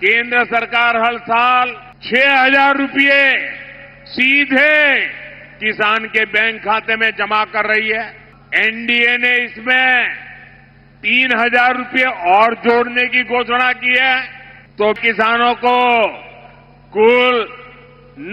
केंद्र सरकार हर साल 6,000 रुपये सीधे किसान के बैंक खाते में जमा कर रही है। एनडीए ने इसमें 3,000 रुपये और जोड़ने की घोषणा की है, तो किसानों को कुल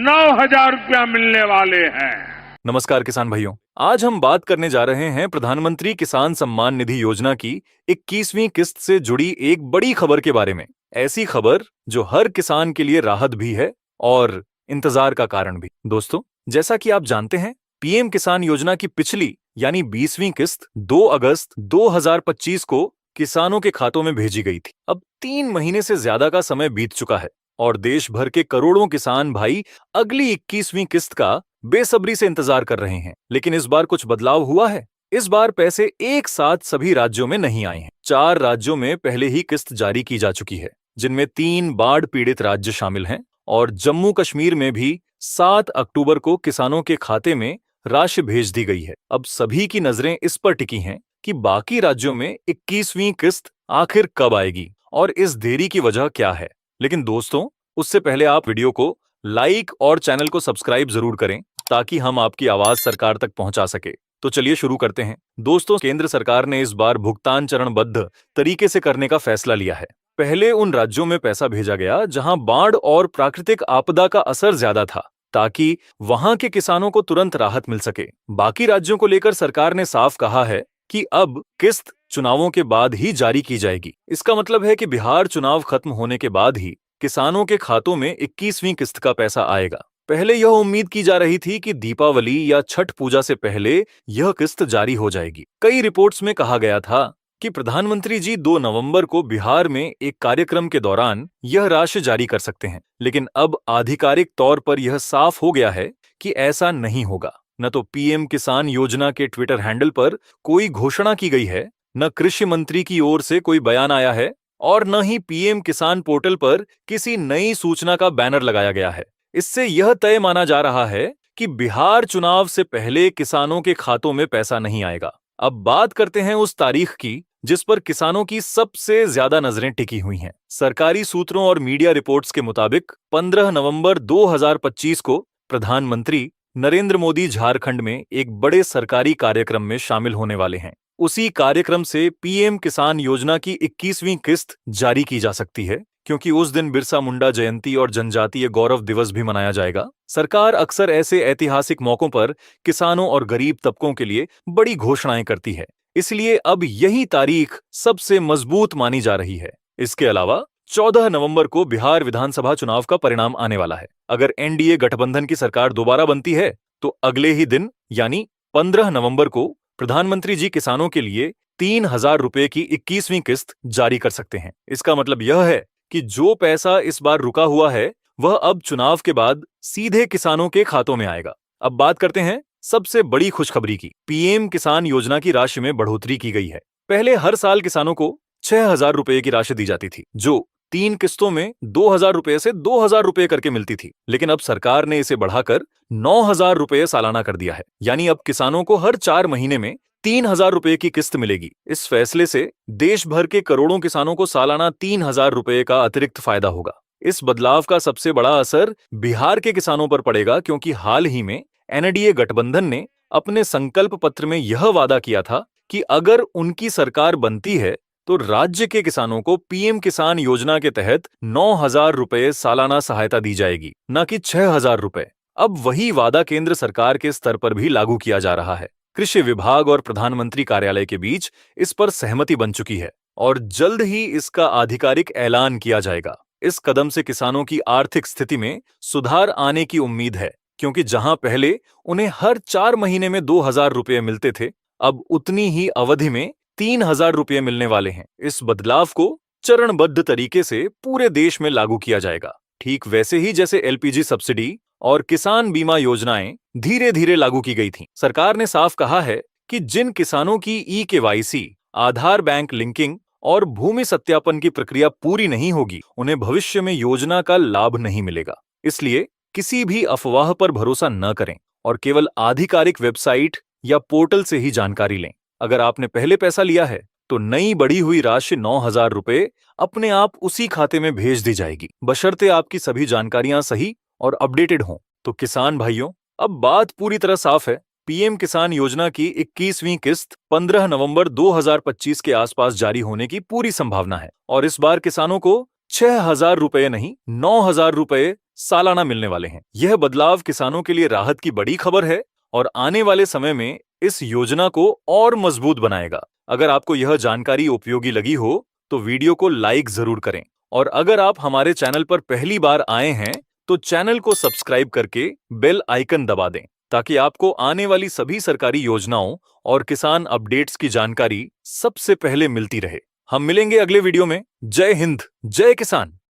9,000 रुपया मिलने वाले हैं। नमस्कार किसान भाइयों, आज हम बात करने जा रहे हैं प्रधानमंत्री किसान सम्मान निधि योजना की 21वीं किस्त से जुड़ी एक बड़ी खबर के बारे में। ऐसी खबर जो हर किसान के लिए राहत भी है और इंतजार का कारण भी। दोस्तों, जैसा कि आप जानते हैं, पीएम किसान योजना की पिछली यानी 20वीं किस्त 2 अगस्त 2025 को किसानों के खातों में भेजी गई थी। अब 3 महीने से ज्यादा का समय बीत चुका है और देश भर के करोड़ों किसान भाई अगली 21वीं किस्त का बेसब्री से इंतजार कर रहे हैं। लेकिन इस बार कुछ बदलाव हुआ है। इस बार पैसे एक साथ सभी राज्यों में नहीं आए हैं। 4 राज्यों में पहले ही किस्त जारी की जा चुकी है, जिनमें 3 बाढ़ पीड़ित राज्य शामिल हैं और जम्मू कश्मीर में भी 7 अक्टूबर को किसानों के खाते में राशि भेज दी गई है। अब सभी की नजरें इस पर टिकी हैं कि बाकी राज्यों में 21वीं किस्त आखिर कब आएगी और इस देरी की वजह क्या है। लेकिन दोस्तों, उससे पहले आप वीडियो को लाइक और चैनल को सब्सक्राइब जरूर करें ताकि हम आपकी आवाज सरकार तक पहुंचा सके। तो चलिए शुरू करते हैं। दोस्तों, केंद्र सरकार ने इस बार भुगतान चरणबद्ध तरीके से करने का फैसला लिया है। पहले उन राज्यों में पैसा भेजा गया जहां बाढ़ और प्राकृतिक आपदा का असर ज्यादा था, ताकि वहां के किसानों को तुरंत राहत मिल सके। बाकी राज्यों को लेकर सरकार ने साफ कहा है कि अब किस्त चुनावों के बाद ही जारी की जाएगी। इसका मतलब है कि बिहार चुनाव खत्म होने के बाद ही किसानों के खातों में 21वीं किस्त का पैसा आएगा। पहले यह उम्मीद की जा रही थी कि दीपावली या छठ पूजा से पहले यह किस्त जारी हो जाएगी। कई रिपोर्ट्स में कहा गया था कि प्रधानमंत्री जी 2 नवंबर को बिहार में एक कार्यक्रम के दौरान यह राशि जारी कर सकते हैं। लेकिन अब आधिकारिक तौर पर यह साफ हो गया है कि ऐसा नहीं होगा। न तो पीएम किसान योजना के ट्विटर हैंडल पर कोई घोषणा की गई है, न कृषि मंत्री की ओर से कोई बयान आया है और न ही पीएम किसान पोर्टल पर किसी नई सूचना का बैनर लगाया गया है। इससे यह तय माना जा रहा है कि बिहार चुनाव से पहले किसानों के खातों में पैसा नहीं आएगा। अब बात करते हैं उस तारीख की जिस पर किसानों की सबसे ज्यादा नजरें टिकी हुई हैं। सरकारी सूत्रों और मीडिया रिपोर्ट्स के मुताबिक 15 नवंबर 2025 को प्रधानमंत्री नरेंद्र मोदी झारखंड में एक बड़े सरकारी कार्यक्रम में शामिल होने वाले हैं। उसी कार्यक्रम से पीएम किसान योजना की 21वीं किस्त जारी की जा सकती है, क्योंकि उस दिन बिरसा मुंडा जयंती और जनजातीय गौरव दिवस भी मनाया जाएगा। सरकार अक्सर ऐसे ऐतिहासिक मौकों पर किसानों और गरीब तबकों के लिए बड़ी घोषणाएं करती है, इसलिए अब यही तारीख सबसे मजबूत मानी जा रही है। इसके अलावा 14 नवंबर को बिहार विधानसभा चुनाव का परिणाम आने वाला है। अगर एनडीए गठबंधन की सरकार दोबारा बनती है तो अगले ही दिन यानी 15 नवंबर को प्रधानमंत्री जी किसानों के लिए 3,000 रुपए की 21वीं किस्त जारी कर सकते हैं। इसका मतलब यह है कि जो पैसा इस बार रुका हुआ है वह अब चुनाव के बाद सीधे किसानों के खातों में आएगा। अब बात करते हैं सबसे बड़ी खुशखबरी की। पीएम किसान योजना की राशि में बढ़ोतरी की गई है। पहले हर साल किसानों को 6,000 रुपए की राशि दी जाती थी, जो 3 किस्तों में 2,000 रुपए से 2,000 रुपए करके मिलती थी। लेकिन अब सरकार ने इसे बढ़ाकर 9,000 रुपए सालाना कर दिया है। यानी अब किसानों को हर 4 महीने में 3,000 रुपए की किस्त मिलेगी। इस फैसले से देश भर के करोड़ों किसानों को सालाना 3,000 रुपए का अतिरिक्त फायदा होगा। इस बदलाव का सबसे बड़ा असर बिहार के किसानों पर पड़ेगा, क्योंकि हाल ही में एनडीए गठबंधन ने अपने संकल्प पत्र में यह वादा किया था कि अगर उनकी सरकार बनती है तो राज्य के किसानों को पीएम किसान योजना के तहत 9,000 रुपए सालाना सहायता दी जाएगी, न कि 6,000 रुपए। अब वही वादा केंद्र सरकार के स्तर पर भी लागू किया जा रहा है। कृषि विभाग और प्रधानमंत्री कार्यालय के बीच इस पर सहमति बन चुकी है और जल्द ही इसका आधिकारिक ऐलान किया जाएगा। इस कदम से किसानों की आर्थिक स्थिति में सुधार आने की उम्मीद है, क्योंकि जहां पहले उन्हें हर 4 महीने में 2,000 रुपए मिलते थे, अब उतनी ही अवधि में 3,000 रुपए मिलने वाले हैं। इस बदलाव को चरणबद्ध तरीके से पूरे देश में लागू किया जाएगा, ठीक वैसे ही जैसे एलपीजी सब्सिडी और किसान बीमा योजनाएं धीरे धीरे लागू की गई थीं। सरकार ने साफ कहा है कि जिन किसानों की ई-केवाईसी, आधार बैंक लिंकिंग और भूमि सत्यापन की प्रक्रिया पूरी नहीं होगी, उन्हें भविष्य में योजना का लाभ नहीं मिलेगा। इसलिए किसी भी अफवाह पर भरोसा न करें और केवल आधिकारिक वेबसाइट या पोर्टल से ही जानकारी लें। अगर आपने पहले पैसा लिया है तो नई बढ़ी हुई राशि 9,000 रुपए अपने आप उसी खाते में भेज दी जाएगी, बशर्ते आपकी सभी जानकारियां सही और अपडेटेड हों। तो किसान भाइयों, अब बात पूरी तरह साफ है। पीएम किसान योजना की 21वीं किस्त 15 नवंबर 2025 के आसपास जारी होने की पूरी संभावना है और इस बार किसानों को 6,000 रुपए नहीं 9,000 रुपए सालाना मिलने वाले हैं। यह बदलाव किसानों के लिए राहत की बड़ी खबर है और आने वाले समय में इस योजना को और मजबूत बनाएगा। अगर आपको यह जानकारी उपयोगी लगी हो तो वीडियो को लाइक जरूर करें और अगर आप हमारे चैनल पर पहली बार आए हैं तो चैनल को सब्सक्राइब करके बेल आइकन दबा दें ताकि आपको आने वाली सभी सरकारी योजनाओं और किसान अपडेट्स की जानकारी सबसे पहले मिलती रहे। हम मिलेंगे अगले वीडियो में। जय हिंद, जय किसान।